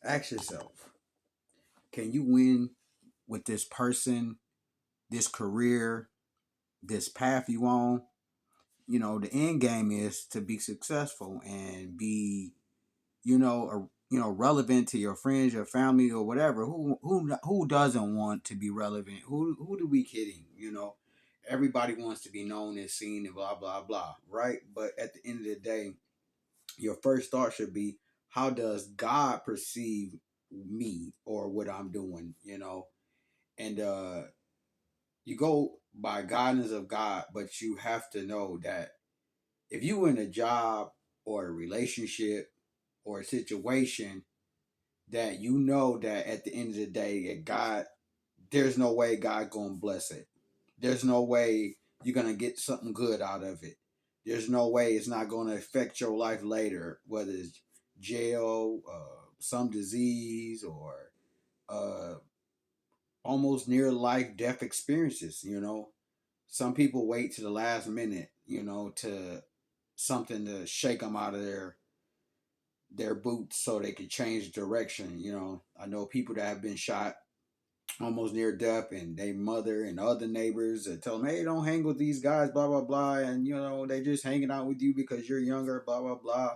Ask yourself, can you win with this person, this career, this path you on? The end game is to be successful and be, relevant to your friends, your family, or whatever. Who doesn't want to be relevant? Who do we kidding? Everybody wants to be known and seen and blah blah blah, right? But at the end of the day, your first thought should be, how does God perceive me or what I'm doing? And you go by guidance of God, but you have to know that if you in a job or a relationship or a situation that you know that at the end of the day that God, there's no way God gonna bless it. There's no way you're gonna get something good out of it. There's no way it's not gonna affect your life later, whether it's jail, some disease, or uh, almost near life death experiences. Some people wait to the last minute, to something to shake them out of their boots so they can change direction. I know people that have been shot almost near death, and they mother and other neighbors tell them, hey, don't hang with these guys, blah blah blah, and they just hanging out with you because you're younger, blah blah blah.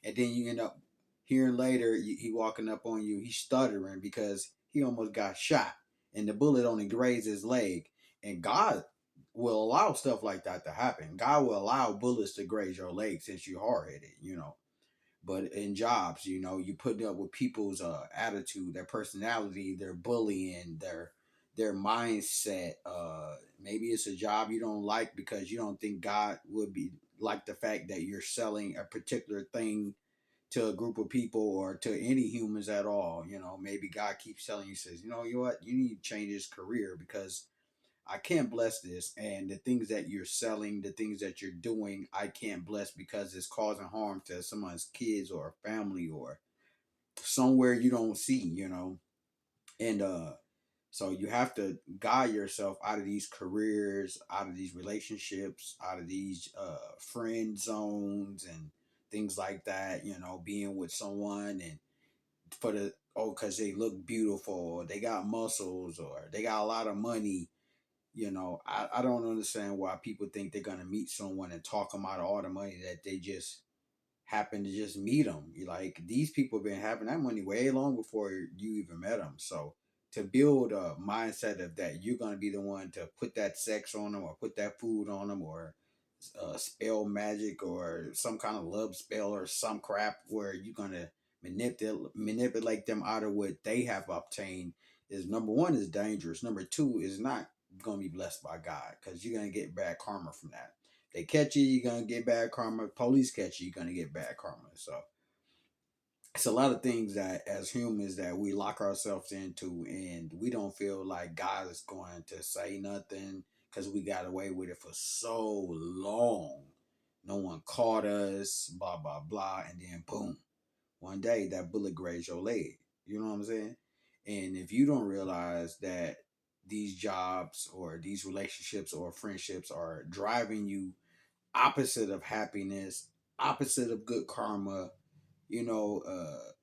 And then you end up hearing later he walking up on you, he's stuttering because he almost got shot and the bullet only grazed his leg. And God will allow stuff like that to happen. God will allow bullets to graze your leg since you're hard-headed. But in jobs, you put up with people's attitude, their personality, their bullying, their mindset. Maybe it's a job you don't like because you don't think God would be like the fact that you're selling a particular thing to a group of people or to any humans at all. Maybe God keeps telling you, says, you know what, you need to change this career because I can't bless this. And the things that you're selling, the things that you're doing, I can't bless because it's causing harm to someone's kids or family or somewhere you don't see. And so you have to guide yourself out of these careers, out of these relationships, out of these friend zones and things like that, being with someone and for because they look beautiful or they got muscles or they got a lot of money. I don't understand why people think they're gonna meet someone and talk them out of all the money that they just happen to just meet them. Like these people have been having that money way long before you even met them. So to build a mindset of that you're gonna be the one to put that sex on them or put that food on them or spell magic or some kind of love spell or some crap where you're gonna manipulate them out of what they have obtained is number one is dangerous. Number two is not gonna be blessed by God because you're gonna get bad karma from that. They catch you, you're gonna get bad karma. Police catch you, you're gonna get bad karma. So it's a lot of things that as humans that we lock ourselves into and we don't feel like God is going to say nothing because we got away with it for so long. No one caught us, blah blah blah, and then boom, one day that bullet grazed your leg. You know what I'm saying? And if you don't realize that these jobs or these relationships or friendships are driving you opposite of happiness, opposite of good karma,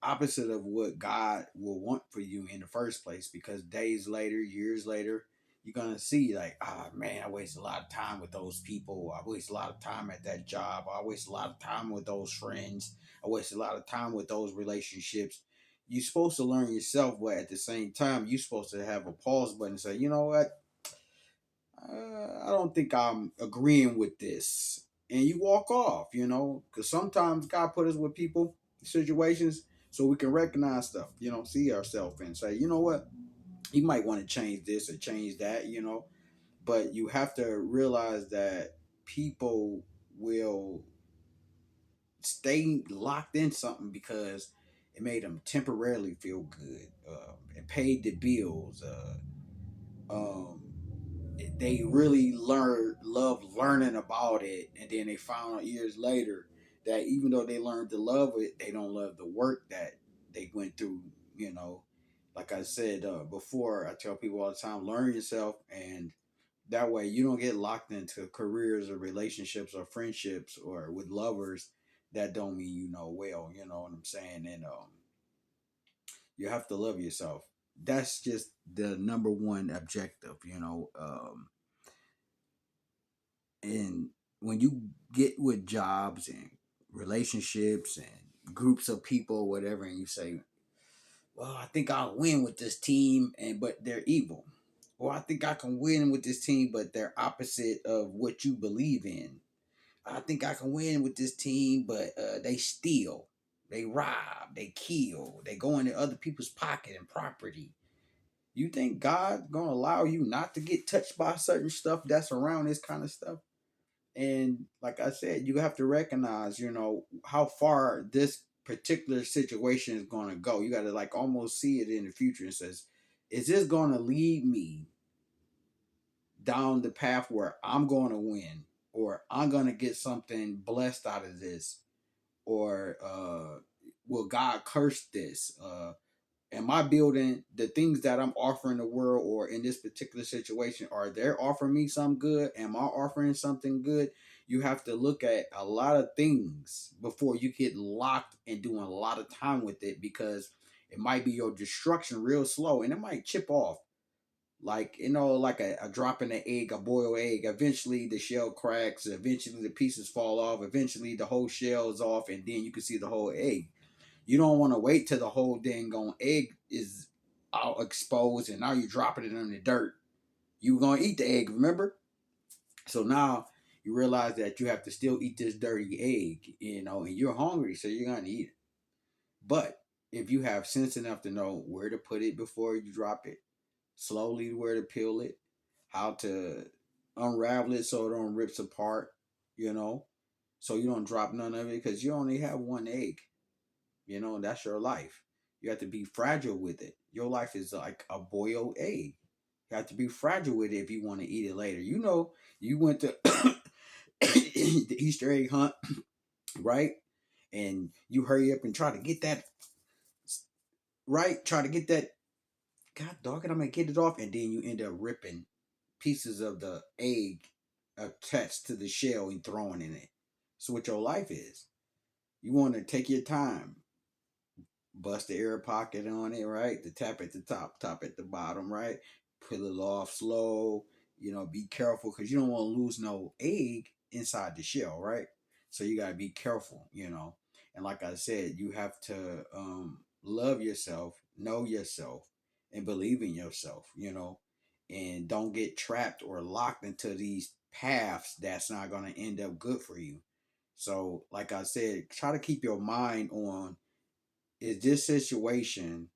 opposite of what God will want for you in the first place. Because days later, years later, you're gonna see like, ah, man, I wasted a lot of time with those people. I wasted a lot of time at that job. I wasted a lot of time with those friends. I wasted a lot of time with those relationships. You're supposed to learn yourself, but at the same time, you're supposed to have a pause button and say, you know what? I don't think I'm agreeing with this. And you walk off, because sometimes God put us with people, situations, so we can recognize stuff, see ourselves and say, you know what, you might want to change this or change that. But you have to realize that people will stay locked in something because it made them temporarily feel good and paid the bills. Um, they really love learning about it, and then they found out years later that even though they learned to love it, they don't love the work that they went through. Like I said before, I tell people all the time, learn yourself, and that way you don't get locked into careers or relationships or friendships or with lovers that don't mean well. You know what I'm saying? And You have to love yourself. That's just the number one objective, you know. And when you get with jobs and relationships and groups of people, whatever, and you say, "Well, I think I'll win with this team," and but they're evil. Or I think I can win with this team, but they're opposite of what you believe in. I think I can win with this team, but they steal, they rob, they kill, they go into other people's pocket and property. You think God's gonna allow you not to get touched by certain stuff that's around this kind of stuff? And like I said, you have to recognize, you know, how far this particular situation is gonna go. You gotta like almost see it in the future and says, is this gonna lead me down the path where I'm gonna win? Or I'm gonna get something blessed out of this? Or will God curse this? Am I building the things that I'm offering the world, or in this particular situation, are they offering me some good? Am I offering something good? You have to look at a lot of things before you get locked and doing a lot of time with it, because it might be your destruction real slow and it might chip off. Like, you know, like a drop in an egg, a boiled egg. Eventually the shell cracks, eventually the pieces fall off, eventually the whole shell is off, and then you can see the whole egg. You don't want to wait till the whole dang on egg is all exposed and now you're dropping it in the dirt. You were gonna eat the egg, remember? So now you realize that you have to still eat this dirty egg, you know, and you're hungry, so you're gonna eat it. But if you have sense enough to know where to put it before you drop it, slowly where to peel it, how to unravel it so it don't rips apart, you know, so you don't drop none of it, because you only have one egg. You know, that's your life. You have to be fragile with it. Your life is like a boiled egg. You have to be fragile with it if you want to eat it later. You know, you went to the Easter egg hunt, right? And you hurry up and try to get that, right? Try to get that, God dog it, I'm going to get it off. And then you end up ripping pieces of the egg attached to the shell and throwing in it. So what your life is. You want to take your time, bust the air pocket on it, right? The tap at the top, top at the bottom, right? Peel it off slow. You know, be careful because you don't want to lose no egg inside the shell, right? So you gotta be careful, you know. And like I said, you have to love yourself, know yourself, and believe in yourself, you know. And don't get trapped or locked into these paths that's not gonna end up good for you. So, like I said, try to keep your mind on, is this situation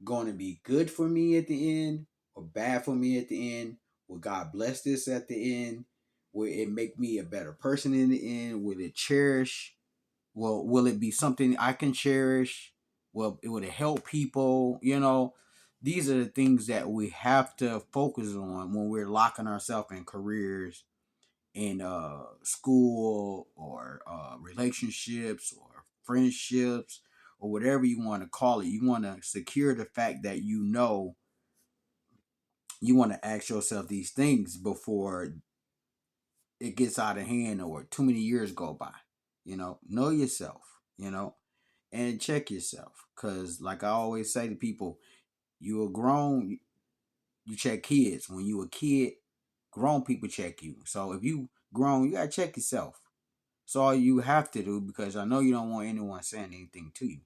going to be good for me at the end or bad for me at the end? Will God bless this at the end? Will it make me a better person in the end? Will it cherish? Well, will it be something I can cherish? Well, it would help people, you know. These are the things that we have to focus on when we're locking ourselves in careers, in school, or relationships, or friendships, or whatever you want to call it. You want to secure the fact that you know, you want to ask yourself these things before it gets out of hand or too many years go by. You know yourself, you know, and check yourself. Because, like I always say to people, you are grown, you check kids. When you a kid, grown people check you. So if you grown, you got to check yourself. It's all you have to do, because I know you don't want anyone saying anything to you.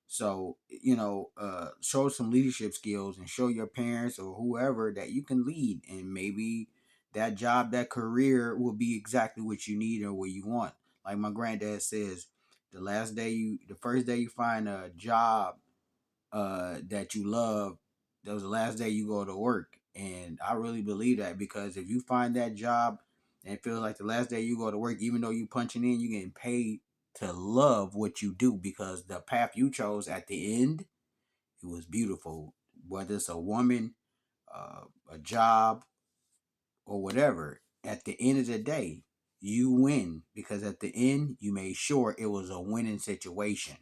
So, you know, show some leadership skills and show your parents or whoever that you can lead. And maybe that job, that career will be exactly what you need or what you want. Like my granddad says, the first day you find a job that you love, that was the last day you go to work. And I really believe that, because if you find that job and it feels like the last day you go to work, even though you punching in, you getting paid to love what you do, because the path you chose at the end, it was beautiful. Whether it's a woman, a job, or whatever, at the end of the day, you win, because at the end you made sure it was a winning situation.